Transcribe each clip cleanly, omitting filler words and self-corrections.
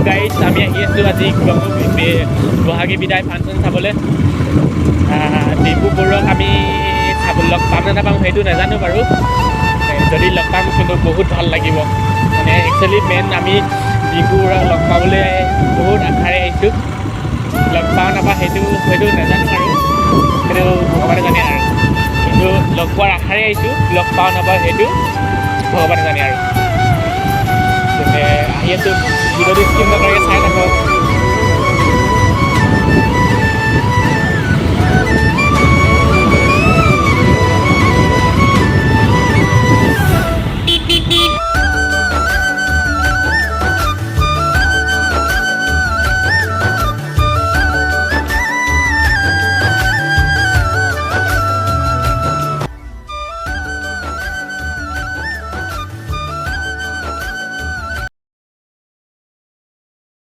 Guys আমি আহি আছোঁ আজি বহাগী বিদায় ফাংচন চাবলৈ। ডিব্ৰুগড়ক আমি লগ পাম নে নাপাম সেইটো নাজানো বাৰু। যদি লগ পাম কিন্তু বহুত ভাল লাগিব। মানে একচুৱেলি মেইন আমি ডিব্ৰুগড়ক লগ পাবলৈ বহুত আশাৰে আহিছোঁ। লগ পাওঁ নাপাওঁ সেইটো নাজানো আৰু, সেইটো ভগৱানে জানে আৰু। কিন্তু লগ পোৱাৰ আশাৰে আহিছোঁ, লগ পাওঁ নাপাওঁ সেইটো ভগৱানে জানে আৰু। আহি আছোঁ, ভিডিঅ'টো স্কিপ নকৰাকৈ চাই থাকক।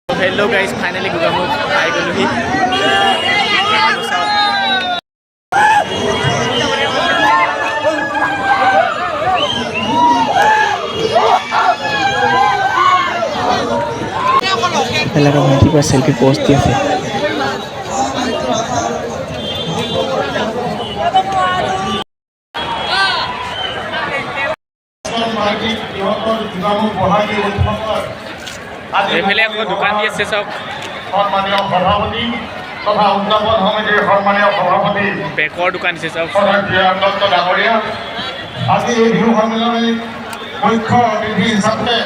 হেল্ল' গাইজ, ফাইনেলি গোগামুখ পাই গ'লোহি। এলাকা ভাইটি পৰা চেল্ফি পোষ্ট দি আছে। এইফালে আকৌ দোকান দি আছে চব। সন্মানীয় সভাপতি তথা উদযাপন সমিতিৰ সন্মানীয় সভাপতি বেকৰ দোকান দিছে চব। ডাঙৰীয়া, আজি এই বিহু সন্মিলনীৰ মুখ্য অতিথি হিচাপে